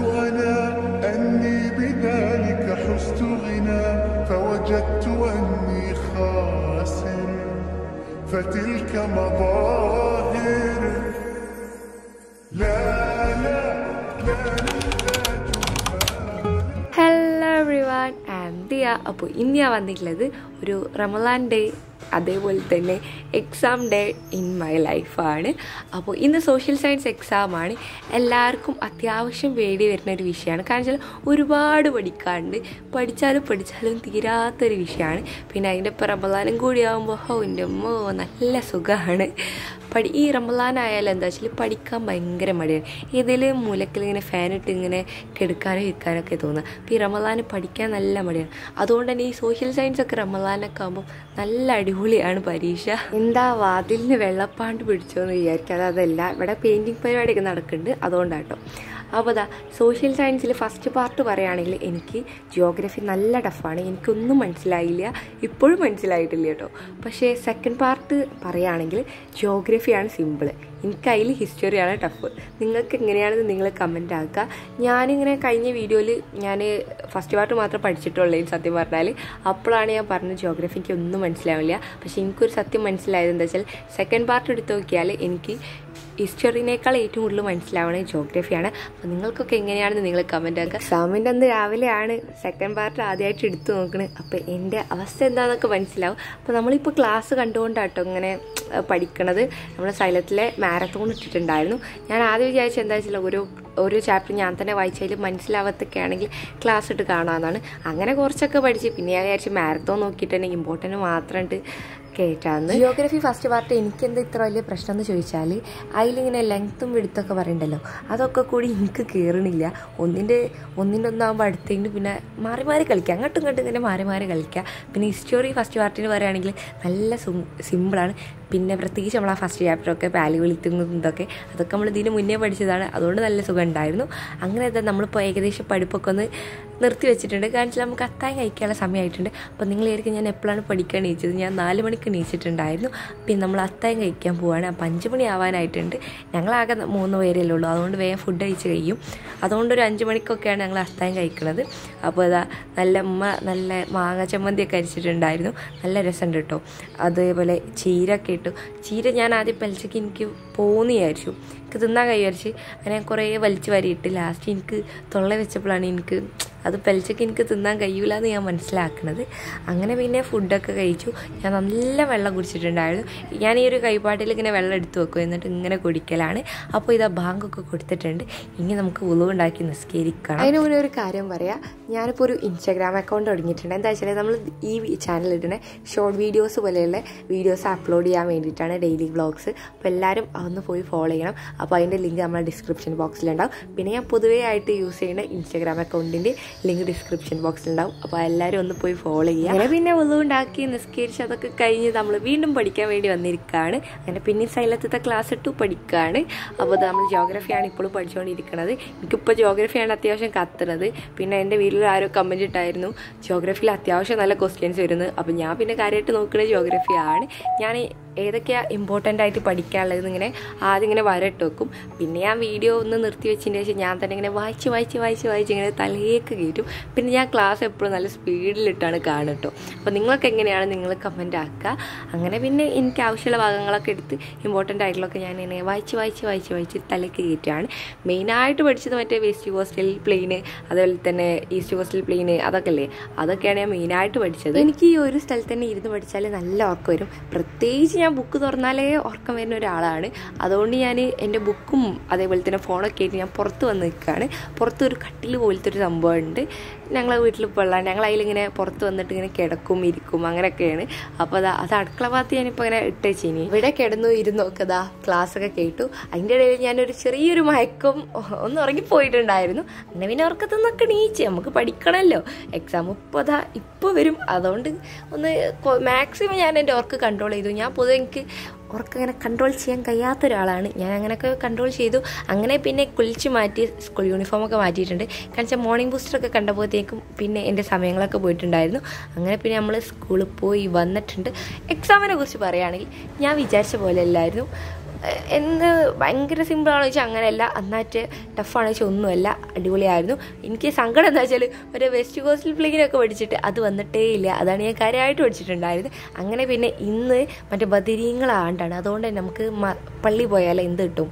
أنا أني بذلك حزت غنى فوجدت أني خاسر فتلك مظاهر لا لا لا Hello everyone, I'm Dia. അപ്പോൾ ഇന്ന് ഞാൻ വന്നിട്ടുള്ളത് ഒരു റമളാൻ ഡേ അതേപോലെ തന്നെ എക്സാം ഡേ ഇൻ മൈ ലൈഫാണ്. അപ്പോൾ ഇന്ന് സോഷ്യൽ സയൻസ് എക്സാമാണ്. എല്ലാവർക്കും അത്യാവശ്യം പേടി വരുന്ന ഒരു വിഷയമാണ്. കാരണം വെച്ചാൽ ഒരുപാട് പഠിച്ചാലും തീരാത്തൊരു വിഷയമാണ്. പിന്നെ അതിൻ്റെ ഇപ്പോൾ റമളാനും കൂടിയാകുമ്പോൾ എൻ്റെ അമ്മോ നല്ല സുഖമാണ്. ഈ റമളാനായാലും എന്താ വെച്ചാൽ പഠിക്കാൻ ഭയങ്കര മടിയാണ്. ഏതെങ്കിലും മൂലക്കിൽ ഇങ്ങനെ ഫാനിട്ട് ഇങ്ങനെ കിടക്കാനോ ഇരിക്കാനൊക്കെ തോന്നുക. അപ്പോൾ ഈ റമളാന് പഠിക്കാൻ നല്ല മടിയാണ്. അതുകൊണ്ട് തന്നെ ഈ സോഷ്യൽ സയൻസ് ഒക്കെ റമളാനൊക്കെ ആകുമ്പോൾ നല്ല അടിപൊളിയാണ് പരീക്ഷ. എന്താ വാതിലിന് വെള്ളപ്പാണ്ട് പിടിച്ചോന്ന് വിചാരിക്കാതെ അതല്ല, ഇവിടെ പെയിൻറ്റിങ് പരിപാടിയൊക്കെ നടക്കുന്നുണ്ട്, അതുകൊണ്ടാട്ടോ. അപ്പോൾ സോഷ്യൽ സയൻസിൽ ഫസ്റ്റ് പാർട്ട് പറയുകയാണെങ്കിൽ എനിക്ക് ജിയോഗ്രഫി നല്ല ടഫാണ്. എനിക്കൊന്നും മനസ്സിലായില്ല, ഇപ്പോഴും മനസ്സിലായിട്ടില്ല കേട്ടോ. പക്ഷേ സെക്കൻഡ് പാർട്ട് പറയുകയാണെങ്കിൽ ജിയോഗ്രഫിയാണ് സിമ്പിൾ. എനിക്കതിൽ ഹിസ്റ്ററിയാണ് ടഫ്. നിങ്ങൾക്ക് എങ്ങനെയാണെന്ന് നിങ്ങൾ കമൻറ്റ് ആക്കുക. ഞാനിങ്ങനെ കഴിഞ്ഞ വീഡിയോയിൽ ഞാൻ ഫസ്റ്റ് പാർട്ട് മാത്രം പഠിച്ചിട്ടുള്ളൂ സത്യം പറഞ്ഞാൽ. അപ്പോഴാണ് ഞാൻ പറഞ്ഞത് ജിയോഗ്രഫിക്ക് ഒന്നും മനസ്സിലാവില്ല. പക്ഷേ എനിക്കൊരു സത്യം മനസ്സിലായത് എന്താ വെച്ചാൽ സെക്കൻഡ് പാർട്ട് എടുത്ത് നോക്കിയാൽ എനിക്ക് ഹിസ്റ്ററിനേക്കാൾ ഏറ്റവും കൂടുതൽ മനസ്സിലാവുന്നത് ജിയോഗ്രഫിയാണ്. അപ്പോൾ നിങ്ങൾക്കൊക്കെ എങ്ങനെയാണെന്ന് നിങ്ങൾ കമൻറ്റ് ആക്കുക. എക്സാമിൻ്റെ അന്ന് രാവിലെയാണ് സെക്കൻഡ് പാർട്ട് ആദ്യമായിട്ട് എടുത്ത് നോക്കുന്നത്. അപ്പോൾ എൻ്റെ അവസ്ഥ എന്താണെന്നൊക്കെ മനസ്സിലാവും. അപ്പോൾ നമ്മളിപ്പോൾ ക്ലാസ് കണ്ടുകൊണ്ടാട്ടോ ഇങ്ങനെ പഠിക്കണത്. നമ്മുടെ സൈലത്തിലെ മാരത്തോൺ ഇട്ടിട്ടുണ്ടായിരുന്നു. ഞാൻ ആദ്യം വിചാരിച്ചത് എന്താ വെച്ചാൽ ഒരു ചാപ്റ്റർ ഞാൻ തന്നെ വായിച്ചതിൽ മനസ്സിലാവത്തൊക്കെ ആണെങ്കിൽ ക്ലാസ് ഇട്ട് കാണാമെന്നാണ്. അങ്ങനെ കുറച്ചൊക്കെ പഠിച്ച് പിന്നെ ഞാൻ വിചാരിച്ച് മാരത്തോൺ നോക്കിയിട്ട് തന്നെ ഇമ്പോർട്ടൻറ്റ് മാത്രമായിട്ട് കേട്ടാന്ന്. ജിയോഗ്രഫി ഫസ്റ്റ് പാർട്ട് എനിക്കെന്താ ഇത്ര വലിയ പ്രശ്നം എന്ന് ചോദിച്ചാൽ അതിലിങ്ങനെ ലെങ്ത്തും വിടുത്തൊക്കെ പറയണ്ടല്ലോ, അതൊക്കെ കൂടി എനിക്ക് കയറണില്ല. ഒന്നിൻ്റെ ഒന്നാകുമ്പോൾ അടുത്തേക്ക് പിന്നെ മാറി കളിക്കുക, അങ്ങോട്ടും ഇങ്ങോട്ടും ഇങ്ങനെ മാറി കളിക്കുക. പിന്നെ ഹിസ്റ്ററി ഫസ്റ്റ് പാർട്ടിന് പറയുകയാണെങ്കിൽ നല്ല സിമ്പിളാണ്. പിന്നെ പ്രത്യേകിച്ച് നമ്മൾ ആ ഫസ്റ്റ് ചാപ്റ്ററൊക്കെ പാലിയോളിത്തിങ്ങും അതൊക്കെ നമ്മൾ ഇതിന് മുന്നേ പഠിച്ചതാണ്. അതുകൊണ്ട് നല്ല സുഖം ഉണ്ടായിരുന്നു. അങ്ങനെ നമ്മളിപ്പോൾ ഏകദേശം പഠിപ്പൊക്കെ ഒന്ന് നിർത്തി വെച്ചിട്ടുണ്ട്. കാരണം വെച്ചാൽ നമുക്ക് അത്താഴം കഴിക്കാനുള്ള സമയമായിട്ടുണ്ട്. അപ്പോൾ നിങ്ങളായിരിക്കും ഞാൻ എപ്പോഴാണ് പഠിക്കാൻ എണീച്ചത്. ഞാൻ 4 മണിക്ക് എണീച്ചിട്ടുണ്ടായിരുന്നു. പിന്നെ നമ്മൾ അത്താഴം കഴിക്കാൻ പോവുകയാണ്. അപ്പോൾ 5 മണി ആവാനായിട്ടുണ്ട്. ഞങ്ങളാകെ 3 പേരല്ലേ ഉള്ളൂ, അതുകൊണ്ട് വേഗം ഫുഡ് കഴിച്ച് കഴിയും. അതുകൊണ്ട് ഒരു 5 മണിക്കൊക്കെയാണ് ഞങ്ങൾ അത്താഴം കഴിക്കുന്നത്. അപ്പോൾ നല്ല മാങ്ങ ചമ്മന്തിയൊക്കെ അരിച്ചിട്ടുണ്ടായിരുന്നു. നല്ല രസമുണ്ട് കേട്ടോ. അതേപോലെ ചീരയൊക്കെ ഇട്ടു. ചീര ഞാൻ ആദ്യം പലിച്ചയ്ക്ക് എനിക്ക് പോന്ന് വിചാരിച്ചു, എനിക്ക് തിന്നാൻ വിചാരിച്ച് അങ്ങനെ കുറേ വലിച്ചു വരിയിട്ട് ലാസ്റ്റ് എനിക്ക് തൊള്ള വെച്ചപ്പോഴാണ് എനിക്ക് അത് പലിച്ചയ്ക്ക് എനിക്ക് തിന്നാൻ കഴിയൂല എന്ന് ഞാൻ മനസ്സിലാക്കുന്നത്. അങ്ങനെ പിന്നെ ഫുഡൊക്കെ കഴിച്ചു. ഞാൻ നല്ല വെള്ളം കുടിച്ചിട്ടുണ്ടായിരുന്നു. ഞാൻ ഈ ഒരു കൈപ്പാട്ടിൽ ഇങ്ങനെ വെള്ളം എടുത്ത് വെക്കും, എന്നിട്ട് ഇങ്ങനെ കുടിക്കലാണ്. അപ്പോൾ ഇതാ ബാങ്കൊക്കെ കൊടുത്തിട്ടുണ്ട്. ഇനി നമുക്ക് ഉളവുണ്ടാക്കി നിസ്കരിക്കണം. അതിന് മുന്നേ ഒരു കാര്യം പറയാം, ഞാനിപ്പോൾ ഒരു ഇൻസ്റ്റാഗ്രാം അക്കൗണ്ട് തുടങ്ങിയിട്ടുണ്ട്. എന്താ വെച്ചാൽ നമ്മൾ ഈ ചാനലിടുന്ന ഷോർട്ട് വീഡിയോസ് പോലെയുള്ള വീഡിയോസ് അപ്ലോഡ് ചെയ്യാൻ വേണ്ടിയിട്ടാണ്, ഡെയിലി വ്ളോഗ്സ്. അപ്പോൾ എല്ലാവരും അതൊന്ന് പോയി ഫോളോ ചെയ്യണം. അപ്പോൾ അതിൻ്റെ ലിങ്ക് നമ്മുടെ ഡിസ്ക്രിപ്ഷൻ ബോക്സിലുണ്ടാവും. പിന്നെ ഞാൻ പൊതുവേ ആയിട്ട് യൂസ് ചെയ്യുന്ന ഇൻസ്റ്റാഗ്രാം അക്കൗണ്ടിൻ്റെ ലിങ്ക് ഡിസ്ക്രിപ്ഷൻ ബോക്സിലുണ്ടാവും. അപ്പോൾ എല്ലാവരും ഒന്ന് പോയി ഫോളോ ചെയ്യുക. അങ്ങനെ പിന്നെ ഉളവുണ്ടാക്കി നിസ്കരിച്ച് അതൊക്കെ കഴിഞ്ഞ് നമ്മൾ വീണ്ടും പഠിക്കാൻ വേണ്ടി വന്നിരിക്കുകയാണ്. അങ്ങനെ പിന്നെ സൈലത്തത്തെ ക്ലാസ് ഇട്ടു പഠിക്കുകയാണ്. അപ്പോൾ നമ്മൾ ജിയോഗ്രഫിയാണ് ഇപ്പോഴും പഠിച്ചുകൊണ്ടിരിക്കുന്നത്. എനിക്കിപ്പോൾ ജിയോഗ്രഫിയാണ് അത്യാവശ്യം കത്തുന്നത്. പിന്നെ എൻ്റെ വീട്ടിൽ ആരോ കമൻറ്റ് ഇട്ടായിരുന്നു ജിയോഗ്രഫിയിൽ അത്യാവശ്യം നല്ല ക്വസ്റ്റ്യൻസ് വരുന്നത്. അപ്പോൾ ഞാൻ പിന്നെ കാര്യമായിട്ട് നോക്കുന്നത് ജിയോഗ്രഫിയാണ്. ഞാൻ ഏതൊക്കെയാണ് ഇമ്പോർട്ടൻ്റ് ആയിട്ട് പഠിക്കാനുള്ളത് ഇങ്ങനെ ആദ്യം ഇങ്ങനെ വരട്ട് വെക്കും. പിന്നെ ഞാൻ വീഡിയോ ഒന്ന് നിർത്തി വെച്ചതിന് ശേഷം ഞാൻ തന്നെ ഇങ്ങനെ വായിച്ച് ഇങ്ങനെ തലയേക്ക് കയറ്റും. പിന്നെ ഞാൻ ക്ലാസ് എപ്പോഴും നല്ല സ്പീഡിലിട്ടാണ് കാണട്ടോ. അപ്പോൾ നിങ്ങൾക്ക് എങ്ങനെയാണ് നിങ്ങൾ കമൻറ്റ് ആക്കുക. അങ്ങനെ പിന്നെ എനിക്ക് ആവശ്യമുള്ള ഭാഗങ്ങളൊക്കെ എടുത്ത് ഇമ്പോർട്ടൻ്റ് ആയിട്ടുള്ളതൊക്കെ ഞാൻ ഇങ്ങനെ വായിച്ച് തലയ്ക്ക് കയറ്റുകയാണ്. മെയിനായിട്ട് പഠിച്ചത് മറ്റേ വെസ്റ്റ് കോസ്റ്റൽ പ്ലെയിന്, അതുപോലെ തന്നെ ഈസ്റ്റ് കോസ്റ്റൽ പ്ലെയിന്, അതൊക്കെയാണ് ഞാൻ മെയിനായിട്ട് പഠിച്ചത്. എനിക്ക് ഈ ഒരു സ്ഥലത്ത് തന്നെ ഇരുന്ന് പഠിച്ചാൽ നല്ല ഉറക്കം വരും. പ്രത്യേകിച്ച് ഞാൻ ബുക്ക് തുറന്നാലേ ഉറക്കം വരുന്ന ഒരാളാണ്. അതുകൊണ്ട് ഞാൻ എൻ്റെ ബുക്കും അതേപോലെ തന്നെ ഫോണൊക്കെ ആയിട്ട് ഞാൻ പുറത്ത് വന്ന് നിൽക്കുകയാണ്. പുറത്ത് ഒരു കട്ടിൽ പോലത്തെ ഒരു സംഭവമുണ്ട് ഞങ്ങളെ വീട്ടിൽ. ഇപ്പോൾ ഉള്ള ഞങ്ങൾ അതിലിങ്ങനെ പുറത്ത് വന്നിട്ട് ഇങ്ങനെ കിടക്കും ഇരിക്കും അങ്ങനെയൊക്കെയാണ്. അപ്പോൾ അത് അടുക്കള ഭാഗത്ത് ഞാനിപ്പോൾ ഇങ്ങനെ ഇട്ടേച്ചിനി ഇവിടെ കിടന്നു ഇരുന്നൊക്കെ ക്ലാസ്സൊക്കെ കേട്ടു. അതിൻ്റെ ഇടയിൽ ഞാനൊരു ചെറിയൊരു മയക്കം ഒന്ന് ഉറങ്ങിപ്പോയിട്ടുണ്ടായിരുന്നു. അങ്ങനെ പിന്നെ ഉറക്കത്തു നിന്നൊക്കെ എണീച്ച് നമുക്ക് പഠിക്കണമല്ലോ, എക്സാം ഇപ്പോൾ വരും. അതുകൊണ്ട് ഒന്ന് മാക്സിമം ഞാൻ എൻ്റെ ഉറക്കം കൺട്രോൾ ചെയ്തു. ഞാൻ പൊതുവെ എനിക്ക് ഉറക്കം ഇങ്ങനെ കൺട്രോൾ ചെയ്യാൻ കഴിയാത്ത ഒരാളാണ്. ഞാൻ അങ്ങനെയൊക്കെ കൺട്രോൾ ചെയ്തു. അങ്ങനെ പിന്നെ കുളിച്ച് മാറ്റി സ്കൂൾ യൂണിഫോമൊക്കെ മാറ്റിയിട്ടുണ്ട്. കാരണം വെച്ചാൽ മോർണിംഗ് ബൂസ്റ്ററൊക്കെ കണ്ടപ്പോഴത്തേക്കും പിന്നെ എൻ്റെ സമയങ്ങളൊക്കെ പോയിട്ടുണ്ടായിരുന്നു. അങ്ങനെ പിന്നെ നമ്മൾ സ്കൂളിൽ പോയി വന്നിട്ടുണ്ട്. എക്സാമിനെ കുറിച്ച് പറയുകയാണെങ്കിൽ ഞാൻ വിചാരിച്ച പോലെ അല്ലായിരുന്നു. എന്ത് ഭയങ്കര സിമ്പിളാണെന്ന് വെച്ചാൽ അങ്ങനെയല്ല, എന്നാറ്റ് ടഫാണെന്ന് വെച്ചാൽ ഒന്നുമല്ല, അടിപൊളിയായിരുന്നു. എനിക്ക് സങ്കടം എന്താ വെച്ചാൽ ഒരു വെസ്റ്റ് കോസ്റ്റൽ പ്ലെയിനൊക്കെ പഠിച്ചിട്ട് അത് വന്നിട്ടേ ഇല്ല, അതാണ് ഞാൻ കാര്യമായിട്ട് പഠിച്ചിട്ടുണ്ടായിരുന്നത്. അങ്ങനെ പിന്നെ ഇന്ന് മറ്റേ ബദിരീങ്ങളാണ്ടാണ്, അതുകൊണ്ട് തന്നെ നമുക്ക് പള്ളി പോയാൽ എന്ത് കിട്ടും,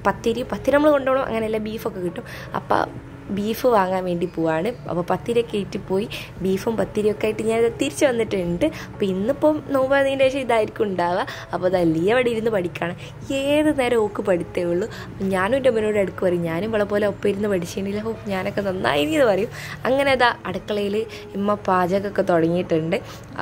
പത്തിരി നമ്മൾ കൊണ്ടുപോകണം, അങ്ങനെയല്ല ബീഫൊക്കെ കിട്ടും. അപ്പം ബീഫ് വാങ്ങാൻ വേണ്ടി പോവാണ്. അപ്പോൾ പത്തിരിയൊക്കെ ഏറ്റിപ്പോയി ബീഫും പത്തിരിയൊക്കെ ആയിട്ട് ഞാൻ തിരിച്ച് വന്നിട്ടുണ്ട്. അപ്പോൾ ഇന്നിപ്പം നോമ്പതിൻ്റെ ശേഷം ഇതായിരിക്കും ഉണ്ടാവുക. അപ്പോൾ അത് ലിയ അവിടെ ഇരുന്ന് പഠിക്കുകയാണ്. ഏത് നേരം ഓക്ക് പഠിത്തേ ഉള്ളൂ. അപ്പം ഞാനും എൻ്റെ അമ്മനോട് അടുക്ക് പറയും, ഞാനും ഇവളെ പോലെ ഒപ്പം ഇരുന്ന് പഠിച്ചിട്ടില്ല, ഓ ഞാനൊക്കെ നന്നായി എന്ന് പറയും. അങ്ങനെ അതാ അടുക്കളയിൽ ഇമ്മ പാചകമൊക്കെ തുടങ്ങിയിട്ടുണ്ട്.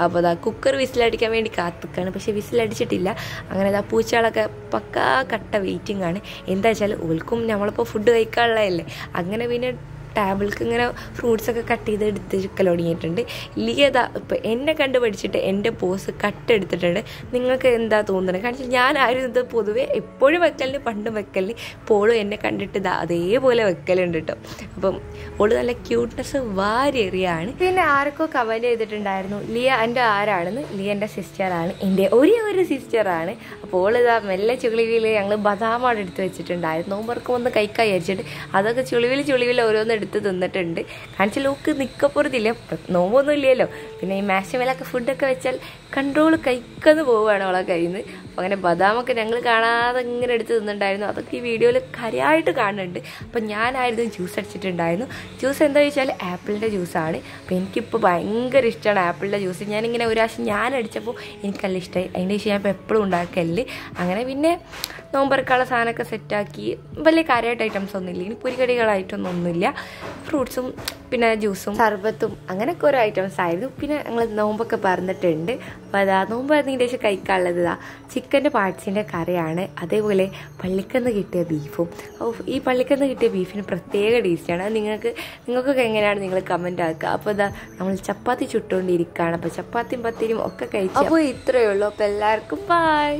അപ്പോൾ അതാ കുക്കർ വിസിലടിക്കാൻ വേണ്ടി കാത്തിക്കാണ്, പക്ഷേ വിസിലടിച്ചിട്ടില്ല. അങ്ങനെ അതാ പൂച്ചകളൊക്കെ പക്കാ കട്ട വെയിറ്റിംഗ് ആണ്. എന്താ വെച്ചാൽ ഓൾക്കും നമ്മളിപ്പോൾ ഫുഡ് കഴിക്കാനുള്ളതല്ലേ. അങ്ങനെ പിന്നെ ടേബിൾക്ക് ഇങ്ങനെ ഫ്രൂട്ട്സൊക്കെ കട്ട് ചെയ്ത് എടുത്ത് ചിക്കൽ തുടങ്ങിയിട്ടുണ്ട്. ലിയത ഇപ്പം എന്നെ കണ്ട് പഠിച്ചിട്ട് എൻ്റെ പോസ് കട്ടെടുത്തിട്ടുണ്ട്. നിങ്ങൾക്ക് എന്താ തോന്നുന്നത്? കാരണം ഞാനായിരുന്നു ഇത് പൊതുവേ എപ്പോഴും വെക്കലിന്, പണ്ടും വെക്കലിന്, ഇപ്പോഴും എന്നെ കണ്ടിട്ട് ഇതാ അതേപോലെ വെക്കലുണ്ട് കേട്ടോ. അപ്പം ഓള് നല്ല ക്യൂട്ട്നെസ് വാരിയെറിയാണ്. പിന്നെ ആർക്കോ കമൻറ്റ് ചെയ്തിട്ടുണ്ടായിരുന്നു ലിയ എൻ്റെ ആരാണെന്ന്. ലിയ എൻ്റെ സിസ്റ്ററാണ്, എൻ്റെ ഒരേ ഒരു സിസ്റ്ററാണ്. അപ്പോൾ ഓളിതാ മെല്ലെ ചുളിവിൽ ഞങ്ങൾ ബദാമാണ് എടുത്ത് വെച്ചിട്ടുണ്ടായിരുന്നു. നോമ്പർക്ക് ഒന്ന് കൈക്കായി അരിച്ചിട്ട് അതൊക്കെ ചുളിവിൽ ഓരോന്ന് എടുത്ത് തിന്നിട്ടുണ്ട്. കാണിച്ചാൽ ഓക്ക് നിൽക്കപ്പുറത്തില്ല, നോമ്പൊന്നും ഇല്ലല്ലോ. പിന്നെ ഈ മാക്സിമലൊക്കെ ഫുഡൊക്കെ വെച്ചാൽ കൺട്രോൾ കൈക്കന്ന് പോവുകയാണ് അവളെ കയ്യിൽ നിന്ന്. അപ്പോൾ അങ്ങനെ ബദാമൊക്കെ ഞങ്ങൾ കാണാതെ ഇങ്ങനെ എടുത്ത് തിന്നിട്ടുണ്ടായിരുന്നു. അതൊക്കെ ഈ വീഡിയോയിൽ കാര്യമായിട്ട് കാണുന്നുണ്ട്. അപ്പം ഞാനായിരുന്നു ജ്യൂസ് അടിച്ചിട്ടുണ്ടായിരുന്നു. ജ്യൂസ് എന്താ ചോദിച്ചാൽ ആപ്പിളിൻ്റെ ജ്യൂസാണ്. അപ്പോൾ എനിക്കിപ്പോൾ ഭയങ്കര ഇഷ്ടമാണ് ആപ്പിളിൻ്റെ ജ്യൂസ്. ഞാനിങ്ങനെ ഒരു പ്രാവശ്യം ഞാൻ അടിച്ചപ്പോൾ എനിക്കല്ല ഇഷ്ടമായി. അതിൻ്റെ ശേഷം ഞാൻ ഇപ്പോൾ എപ്പോഴും ഉണ്ടാക്കല്. അങ്ങനെ പിന്നെ നോമ്പറക്കാനുള്ള സാധനമൊക്കെ സെറ്റാക്കി. വലിയ കാര്യമായിട്ട് ഐറ്റംസ് ഒന്നുമില്ല, ഇനി പൊരിക്കടികളായിട്ടൊന്നും ഒന്നുമില്ല. ഫ്രൂട്ട്സും പിന്നെ ജ്യൂസും സർബത്തും അങ്ങനെയൊക്കെ ഓരോ ഐറ്റംസ് ആയിരുന്നു. പിന്നെ ഞങ്ങൾ നോമ്പൊക്കെ പറഞ്ഞിട്ടുണ്ട്. അപ്പോൾ അതാ നോമ്പ് അതിൻ്റെ ശേഷം കഴിക്കാനുള്ളത് ഇതാ ചിക്കൻ്റെ പാർട്സിൻ്റെ കറിയാണ്. അതേപോലെ പള്ളിക്കന്ന് കിട്ടിയ ബീഫും. ഈ പള്ളിക്കന്ന് കിട്ടിയ ബീഫിന് പ്രത്യേക ടേസ്റ്റാണ്. അത് നിങ്ങൾക്കൊക്കെ എങ്ങനെയാണ് നിങ്ങൾ കമൻറ്റ് ആക്കുക. അപ്പോൾ ഇതാ നമ്മൾ ചപ്പാത്തി ചുട്ടുകൊണ്ടിരിക്കുകയാണ്. അപ്പോൾ ചപ്പാത്തിയും പത്തിരിയും ഒക്കെ കഴിച്ചു. അപ്പോൾ ഇത്രയേ ഉള്ളൂ. അപ്പോൾ എല്ലാവർക്കും ബൈ.